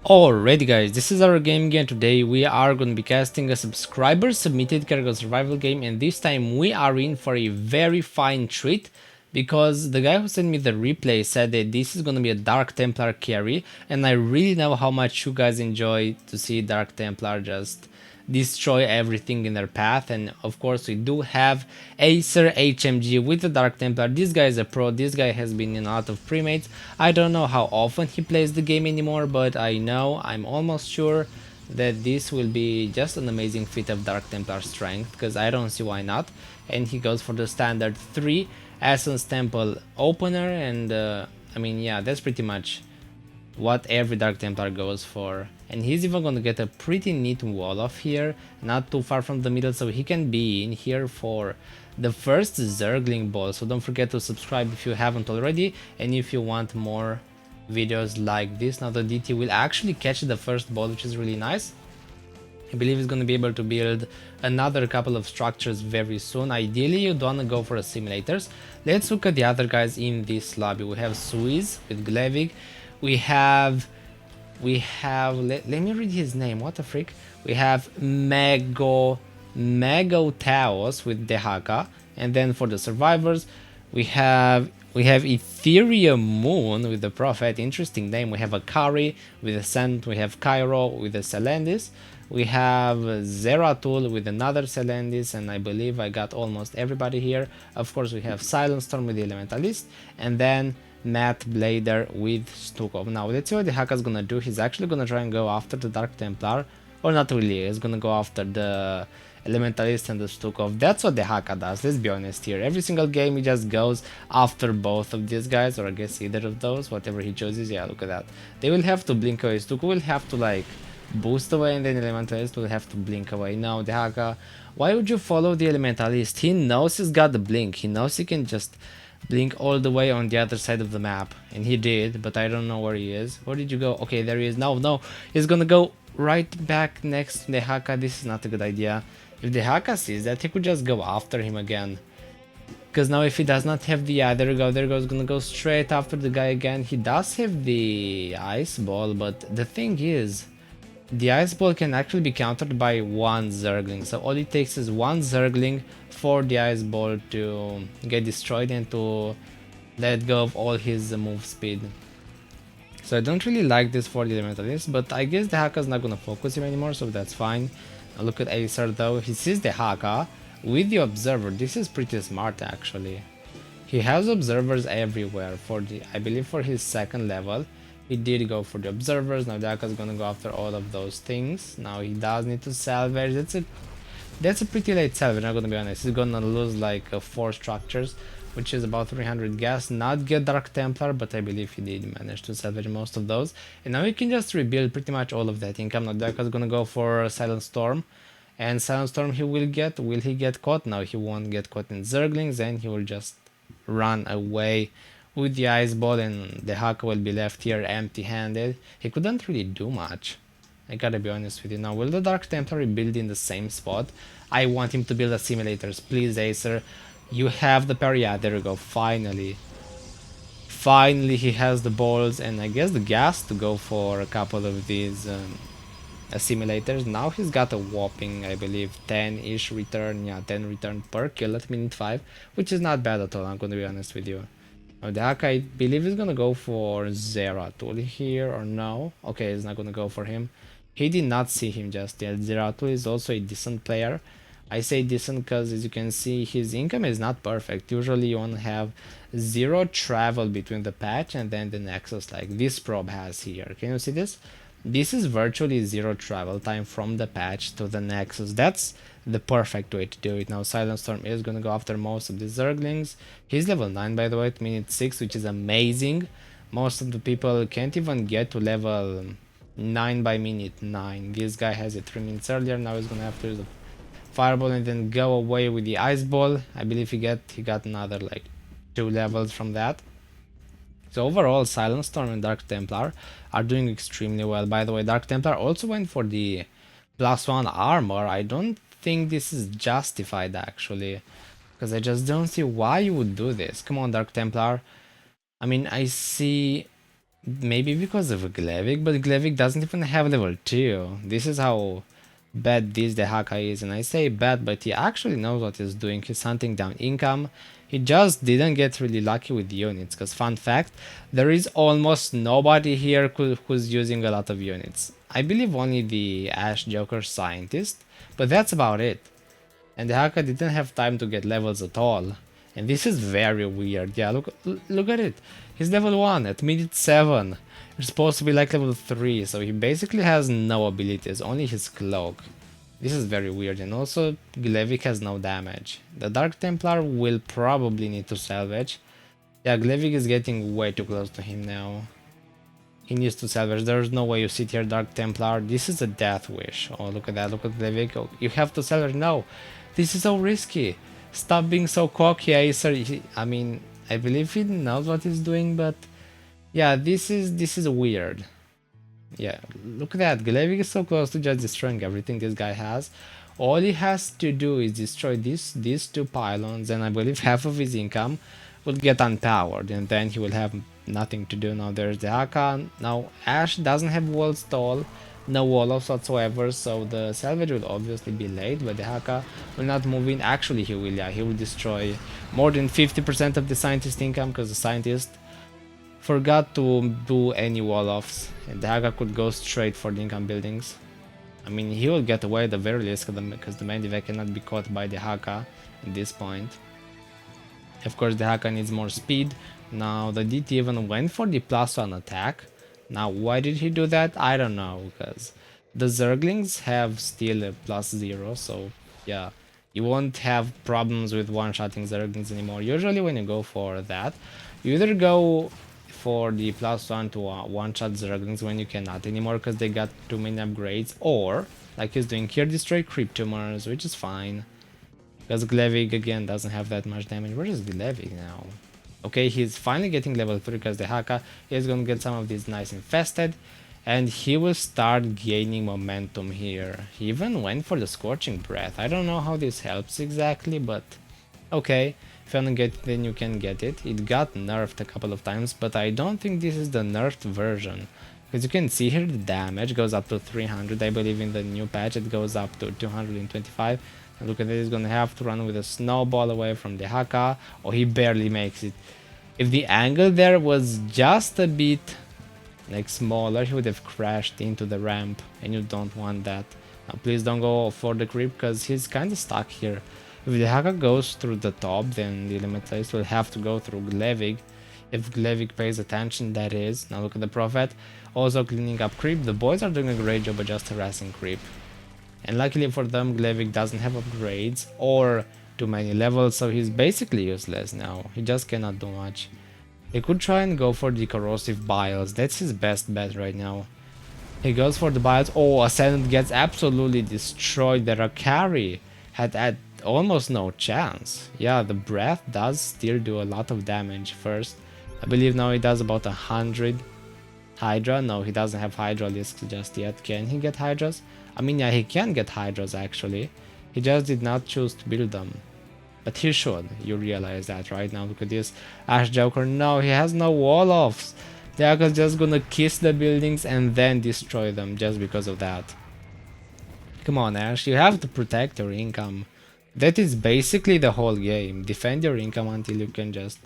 Alrighty guys, this is our game again. Today we are going to be casting a subscriber submitted Kerrigan Survival game, and this time we are in for a very fine treat because the guy who sent me the replay said that this is going to be a Dark Templar carry, and I really know how much you guys enjoy to see Dark Templar just destroy everything in their path. And of course we do have Acer HMG with the Dark Templar. This guy is a pro, this guy has been in a lot of premates. I don't know how often he plays the game anymore, but I'm almost sure that this will be just an amazing feat of Dark Templar strength, because I don't see why not. And he goes for the standard 3 Essence Temple opener, and yeah, that's pretty much what every Dark Templar goes for. And he's even gonna get a pretty neat wall off here, not too far from the middle, so he can be in here for the first Zergling ball. So don't forget to subscribe if you haven't already, and if you want more videos like this. Now the DT will actually catch the first ball, which is really nice. I believe he's going to be able to build another couple of structures very soon. Ideally, you'd want to go for simulators. Let's look at the other guys in this lobby. We have Suiz with Glevig. We have let me read his name. What the frick? We have Megotaos with Dehaka, and then for the survivors, we have Ethereum Moon with the Prophet. Interesting name. We have Akari with Ascent. We have Cairo with the Selendis. We have Zeratul with another Selendis, and I believe I got almost everybody here. Of course, we have Silent Storm with the Elementalist, and then Matt Blader with Stukov. Now let's see what the Haka's gonna do. He's actually gonna try and go after the Dark Templar, or not really. He's gonna go after the Elementalist and the Stukov. That's what the Haka does, let's be honest here. Every single game he just goes after both of these guys, or I guess either of those, whatever he chooses. Yeah, look at that. They will have to blink away. Stukov will have to like boost away, and then Elementalist will have to blink away. Now the Haka, why would you follow the Elementalist? He knows he's got the blink. He knows he can just blink all the way on the other side of the map, and he did, but I don't know where he is. Where did you go? Okay, there he is. No, he's gonna go right back next to the Haka. This is not a good idea. If the Haka sees that, he could just go after him again, because now if he does not have the there we go, he's gonna go straight after the guy again. He does have the ice ball, but the thing is, the ice ball can actually be countered by one Zergling, so all it takes is one Zergling for the ice ball to get destroyed and to let go of all his move speed. So I don't really like this for the Elementalist, but I guess the Haka's not gonna focus him anymore, so that's fine. Now look at Acer though, he sees the Haka with the Observer. This is pretty smart actually. He has observers everywhere for the, I believe for his second level. He did go for the observers. Now Daka's gonna go after all of those things. Now he does need to salvage. That's a pretty late salvage, I'm gonna be honest. He's gonna lose like 4 structures, which is about 300 gas. Not get Dark Templar, but I believe he did manage to salvage most of those. And now he can just rebuild pretty much all of that income. Now Daka's gonna go for Silent Storm. And Silent Storm he will get. Will he get caught? No, he won't get caught in Zerglings, and he will just run away with the ice ball, and the Haka will be left here empty-handed. He couldn't really do much, I gotta be honest with you. Now will the Dark Templar build in the same spot? I want him to build a simulators. Please Acer, you have the parry. Yeah, there we go. Finally he has the balls and I guess the gas to go for a couple of these simulators. Now he's got a whopping, I believe, 10-ish return. Yeah, 10 return per kill at minute 5, which is not bad at all, I'm gonna be honest with you. Now the Haka, I believe, is gonna go for Zeratul here, or no? Okay, he's not gonna go for him. He did not see him just yet. Zeratul is also a decent player. I say decent because, as you can see, his income is not perfect. Usually you want to have 0 travel between the patch and then the nexus, like this probe has here. Can you see this? This is virtually 0 travel time from the patch to the nexus. That's the perfect way to do it. Now Silent Storm is gonna go after most of the Zerglings. He's level 9 by the way at minute 6, which is amazing. Most of the people can't even get to level 9 by minute 9. This guy has it 3 minutes earlier. Now he's gonna have to use the fireball and then go away with the ice ball. I believe he got another like 2 levels from that. So overall, Silent Storm and Dark Templar are doing extremely well. By the way, Dark Templar also went for the +1 armor. I don't think this is justified actually, because I just don't see why you would do this. Come on, Dark Templar. I mean, I see Maybe because of Glevik, but Glevik doesn't even have level 2. This is how bad this Dehaka is, and I say bad, but he actually knows what he's doing. He's hunting down income. He just didn't get really lucky with units, because fun fact, there is almost nobody here who's using a lot of units. I believe only the Ash Joker Scientist, but that's about it. And Dehaka didn't have time to get levels at all. And this is very weird. Yeah, look at it. He's level 1 at minute 7. You're supposed to be like level 3, so he basically has no abilities, only his cloak. This is very weird, and also Glevik has no damage. The Dark Templar will probably need to salvage. Yeah, Glevik is getting way too close to him now. He needs to salvage. There's no way you sit here, Dark Templar. This is a death wish. Oh, look at that. Look at Glevik. Oh, you have to salvage. No, this is so risky. Stop being so cocky, Acer. I mean, I believe he knows what he's doing, but yeah, this is weird. Yeah, look at that. Glevik is so close to just destroying everything this guy has. All he has to do is destroy these two pylons, and I believe half of his income will get unpowered, and then he will have nothing to do. Now there's the Hakan. Now Ash doesn't have wall stall, no wall-offs whatsoever, so the salvage will obviously be late, but the Haka will not move in. Actually, he will, yeah, he will destroy more than 50% of the scientist income, because the scientist forgot to do any wall-offs, and the Haka could go straight for the income buildings. I mean, he will get away at the very least, because the main div cannot be caught by the Haka at this point. Of course, the Haka needs more speed. Now, the DT even went for the +1 attack. Now, why did he do that? I don't know, because the Zerglings have still a +0, so yeah, you won't have problems with one-shotting Zerglings anymore. Usually when you go for that, you either go for the +1 to one-shot Zerglings when you cannot anymore because they got too many upgrades, or, like he's doing here, destroy creep tumors, which is fine. Because Glevik again doesn't have that much damage. Where is Glevik now? Okay, he's finally getting level 3 because the Haka is gonna get some of these nice infested, and he will start gaining momentum here. He even went for the Scorching Breath. I don't know how this helps exactly, but okay, if you wanna get it, then you can get it. It got nerfed a couple of times, but I don't think this is the nerfed version. Because you can see here the damage goes up to 300. I believe in the new patch it goes up to 225. And look at this, he's gonna have to run with a snowball away from the Haka. Oh, he barely makes it. If the angle there was just a bit like smaller, he would have crashed into the ramp, and you don't want that. Now please don't go for the creep, because he's kinda stuck here. If the Haka goes through the top, then the Elementalist will have to go through Glevik. If Glevik pays attention, that is. Now look at the Prophet, also cleaning up creep. The boys are doing a great job of just harassing creep. And luckily for them, Glevik doesn't have upgrades or too many levels, so he's basically useless now. He just cannot do much. He could try and go for the corrosive biles. That's his best bet right now. He goes for the biles. Oh, Ascendant gets absolutely destroyed. The Rakari had almost no chance. Yeah, the breath does still do a lot of damage first. I believe now he does about 100 Hydra. No, he doesn't have Hydralisks just yet. Can he get Hydras? I mean, yeah, he can get Hydras actually. He just did not choose to build them. But he should. You realize that right now. Look at this. Ash Joker. No, he has no wall-offs. The Aka's just gonna kiss the buildings and then destroy them just because of that. Come on, Ash. You have to protect your income. That is basically the whole game. Defend your income until you can just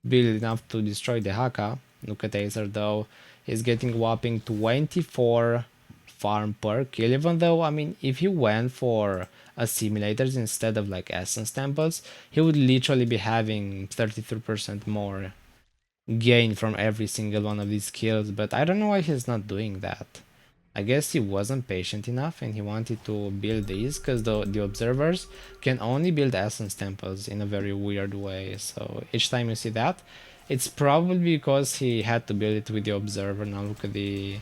build enough to destroy the Haka. Look at Acer though. He's getting whopping 24 farm per kill, even though, I mean, if he went for assimilators instead of like essence temples, he would literally be having 33% more gain from every single one of these kills, but I don't know why he's not doing that. I guess he wasn't patient enough and he wanted to build these, because the observers can only build essence temples in a very weird way, so each time you see that, it's probably because he had to build it with the observer. Now look at the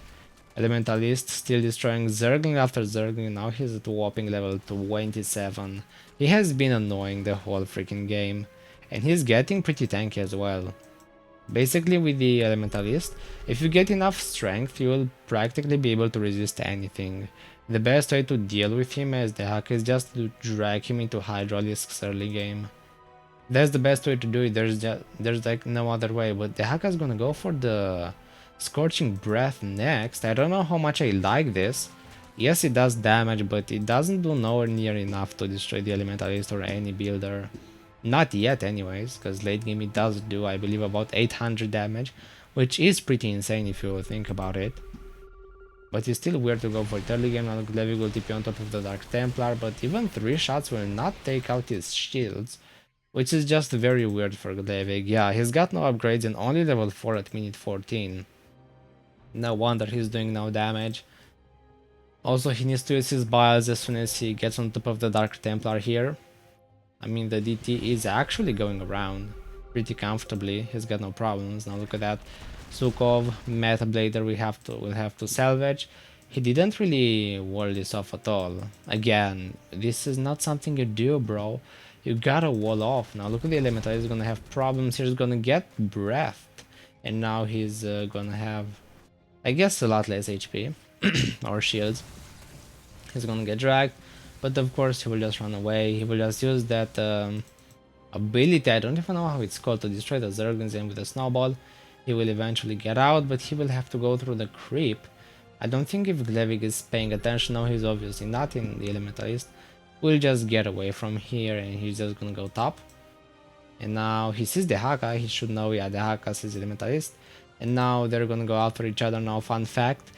Elementalist still destroying Zergling after Zergling. Now he's at whopping level 27. He has been annoying the whole freaking game, and he's getting pretty tanky as well. Basically with the Elementalist, if you get enough strength, you will practically be able to resist anything. The best way to deal with him as the hack is just to drag him into Hydralisks early game. That's the best way to do it. There's like no other way, but the hack is gonna go for the Scorching Breath next. I don't know how much I like this. Yes, it does damage, but it doesn't do nowhere near enough to destroy the Elementalist or any builder. Not yet anyways, because late game it does do, I believe, about 800 damage, which is pretty insane if you think about it. But it's still weird to go for it early game. Now Glevig will TP on top of the Dark Templar, but even 3 shots will not take out his shields, which is just very weird for Glevig. Yeah, he's got no upgrades and only level 4 at minute 14. No wonder he's doing no damage. Also, he needs to use his bias as soon as he gets on top of the Dark Templar here. I mean, the DT is actually going around pretty comfortably. He's got no problems. Now look at that. Sukov, Meta Blader will have to salvage. He didn't really wall this off at all. Again, this is not something you do, bro. You gotta wall off. Now look at the Elemental. He's gonna have problems. He's gonna get breathed. And now he's gonna have, I guess, a lot less HP. Or shields. He's gonna get dragged, but of course he will just run away. He will just use that ability, I don't even know how it's called, to destroy the Zerglings, and with a snowball he will eventually get out, but he will have to go through the creep. I don't think if Glevig is paying attention, no, he's obviously not in the Elementalist, will just get away from here and he's just gonna go top. And now he sees the Haka, he should know, yeah, the Haka sees the Elementalist, and now they're gonna go after each other. Now fun fact,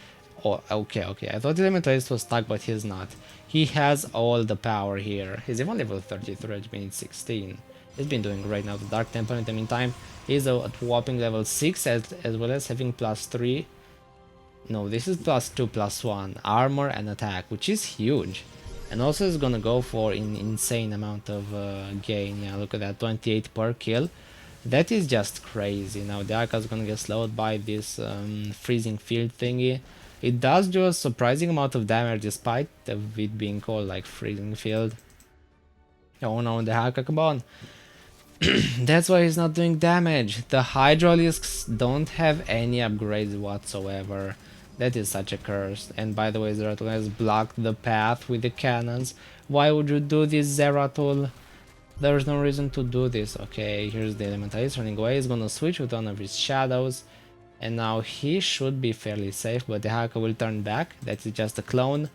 oh, okay, I thought the Elementalist was stuck, but he's not. He has all the power here. He's even level 33 at minute 16. He's been doing great now. The Dark Templar in the meantime is at whopping level 6 as well as having +3. No, this is +2 +1 armor and attack, which is huge. And also is gonna go for an insane amount of gain. Yeah, look at that, 28 per kill. That is just crazy. Now the Aka is gonna get slowed by this freezing field thingy. It does do a surprising amount of damage despite of it being called like freezing field. Oh no, the Haka, come on. That's why he's not doing damage. The Hydralisks don't have any upgrades whatsoever. That is such a curse. And by the way, Zeratul has blocked the path with the cannons. Why would you do this, Zeratul? There's no reason to do this. Okay, here's the Elementalist running away. He's gonna switch with one of his shadows. And now he should be fairly safe, but the Haka will turn back. That is just a clone.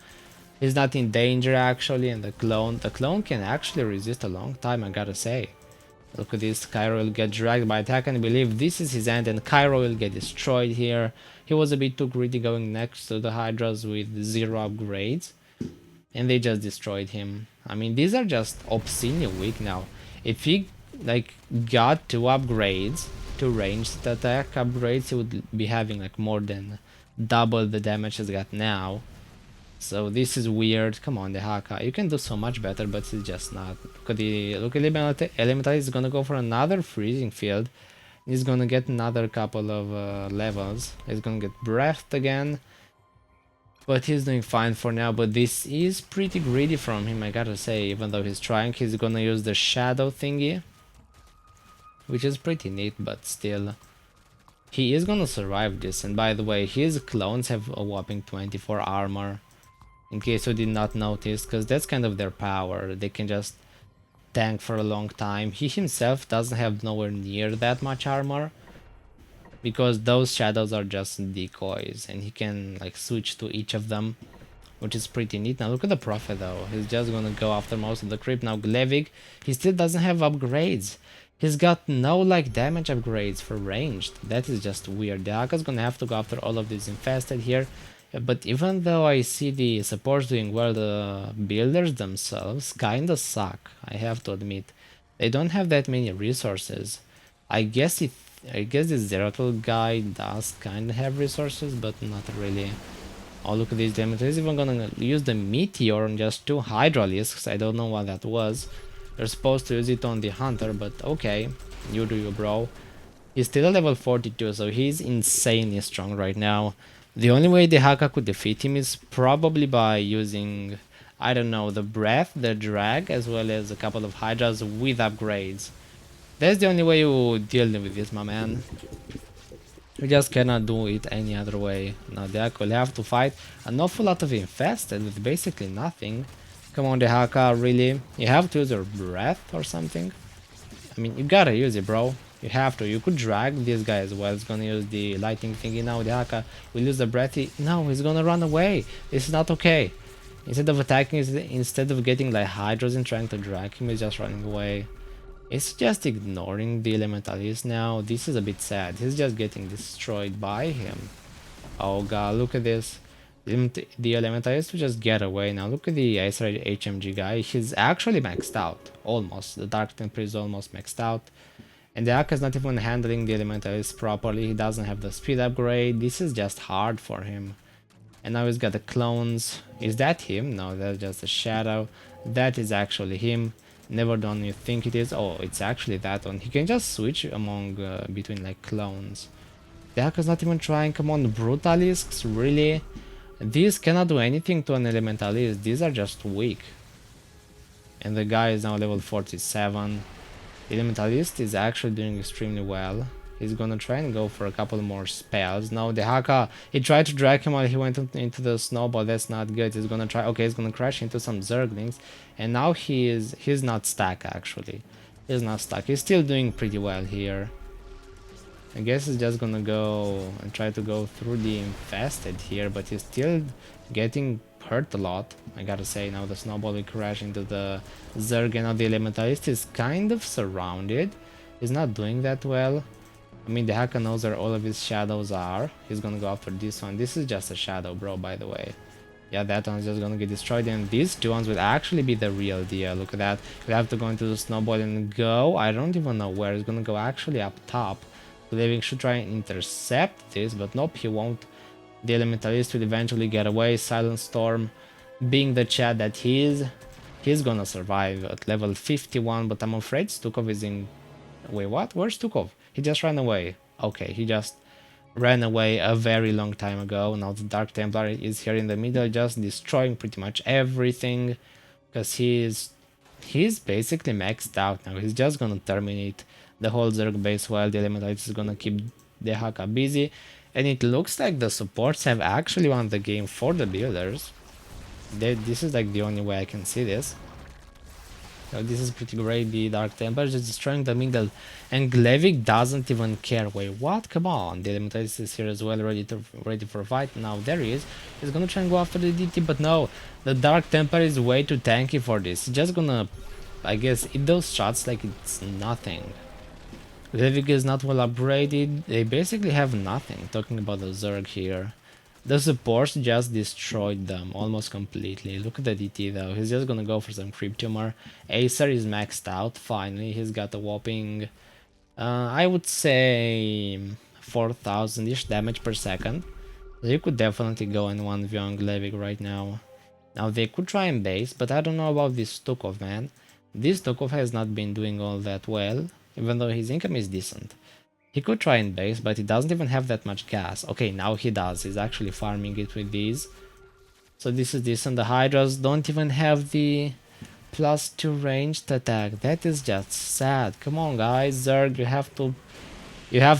He's not in danger actually, and the clone can actually resist a long time, I gotta say. Look at this, Cairo will get dragged by attack, and I believe this is his end, and Cairo will get destroyed here. He was a bit too greedy going next to the Hydras with 0 upgrades, and they just destroyed him. I mean, these are just obscenely weak now. If he like got 2 upgrades, 2 ranged attack upgrades, he would be having like more than double the damage he's got now. So this is weird. Come on, the Haka, you can do so much better, but it's just not. Look at the Elemental is gonna go for another freezing field. He's gonna get another couple of levels. He's gonna get breathed again, but he's doing fine for now. But this is pretty greedy from him, I gotta say. Even though he's trying, he's gonna use the shadow thingy, which is pretty neat, but still. He is gonna survive this, and by the way, his clones have a whopping 24 armor. In case you did not notice, because that's kind of their power. They can just tank for a long time. He himself doesn't have nowhere near that much armor, because those shadows are just decoys, and he can like switch to each of them, which is pretty neat. Now look at the Prophet though. He's just gonna go after most of the creep. Now Glevig, he still doesn't have upgrades. He's got no like damage upgrades for ranged. That is just weird. The Aka's gonna have to go after all of these infested here. But even though I see the supports doing well, the builders themselves kinda suck, I have to admit. They don't have that many resources. I guess this Zeratul guy does kinda have resources, but not really. Oh, look at this damage. He's even gonna use the Meteor on just 2 Hydralisks. I don't know what that was. They're supposed to use it on the Hunter, but okay. You do you, bro. He's still level 42, so he's insanely strong right now. The only way the Haka could defeat him is probably by using, I don't know, the breath, the drag, as well as a couple of Hydras with upgrades. That's the only way you deal with this, my man. You just cannot do it any other way. Now the Haka will have to fight an awful lot of infested with basically nothing. Come on, the Haka, really? You have to use your breath or something? I mean, you gotta use it, bro. You have to. You could drag this guy as well. He's gonna use the lightning thingy now. The Haka will use the breathy. No, he's gonna run away. This is not okay. Instead of attacking, instead of getting like Hydras and trying to drag him, he's just running away. It's just ignoring the Elementalist now. This is a bit sad. He's just getting destroyed by him. Oh god, look at this. The Elementalist will just get away now. Look at the Acer HMG guy. He's actually maxed out. Almost. The Dark Templar is almost maxed out. And the Akka is not even handling the Elementalist properly. He doesn't have the speed upgrade. This is just hard for him. And now he's got the clones. Is that him? No, that's just a shadow. That is actually him. Never done you think it is. Oh, it's actually that one. He can just switch among between like clones. The Akka is not even trying. Come on, Brutalisks, really? These cannot do anything to an Elementalist. These are just weak. And the guy is now level 47. The Elementalist is actually doing extremely well. He's gonna try and go for a couple more spells. Now the Haka, he tried to drag him while he went into the snowball. That's not good. He's gonna try. Okay, he's gonna crash into some Zerglings, and now he's not stuck actually. He's not stuck. He's still doing pretty well here. I guess he's just gonna go and try to go through the infested here, but he's still getting hurt a lot. I gotta say, now the snowball will crash into the Zerg, and now the Elementalist is kind of surrounded. He's not doing that well. I mean, the Haka knows where all of his shadows are. He's gonna go after this one. This is just a shadow, bro, by the way. Yeah, that one's just gonna get destroyed, and these two ones will actually be the real deal. Look at that. We have to go into the snowball and go. I don't even know where. He's gonna go actually up top. Living should try and intercept this, but nope, he won't. The Elementalist will eventually get away. Silent Storm, being the Chad that he is, he's gonna survive at level 51, but I'm afraid Stukov is in... Wait, what? Where's Stukov? He just ran away. Okay, he just ran away a very long time ago. Now the Dark Templar is here in the middle, just destroying pretty much everything, because he's basically maxed out now. He's just gonna terminate the whole Zerg base while the Elementalist is gonna keep the Haka busy. And it looks like the supports have actually won the game for the builders. This is like the only way I can see this. So this is pretty great. The Dark Templar is just destroying the middle, and Glevik doesn't even care. Wait, what? Come on, the Elementalist is here as well, ready for a fight. Now there he is. He's gonna try and go after the DT, but no, the Dark Templar is way too tanky for this. He's just gonna, I guess, eat those shots like it's nothing. Glevik is not well upgraded. They basically have nothing. Talking about the Zerg here. The supports just destroyed them almost completely. Look at the DT though. He's just gonna go for some creep tumor. Acer is maxed out. Finally, he's got a whopping, I would say 4,000-ish damage per second. They could definitely go in 1v on Glevik right now. Now they could try and base, but I don't know about this Stukov, man. This Stukov has not been doing all that well, even though his income is decent. He could try and base, but he doesn't even have that much gas. Okay, now he does. He's actually farming it with these. So this is decent. The Hydras don't even have the +2 ranged attack. That is just sad. Come on, guys. Zerg, you have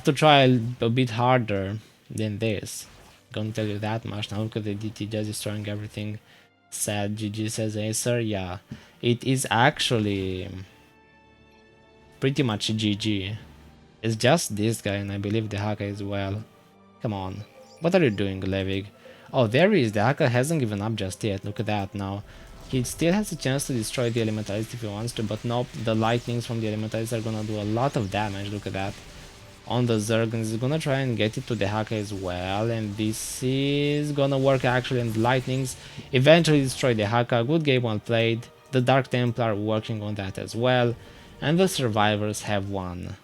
to try a bit harder than this. Gonna tell you that much. Now look at the DT just destroying everything. Sad. GG says Acer. Yeah, it is actually pretty much GG. It's just this guy, and I believe the Haka as well. Come on. What are you doing, Glevik? Oh, there he is. The Haka hasn't given up just yet. Look at that now. He still has a chance to destroy the Elementalist if he wants to, but nope. The lightnings from the Elementalist are gonna do a lot of damage. Look at that. On the Zerg, and he's gonna try and get it to the Haka as well. And this is gonna work actually, and the lightnings eventually destroy the Haka. Good game, well played. The Dark Templar working on that as well. And the survivors have won.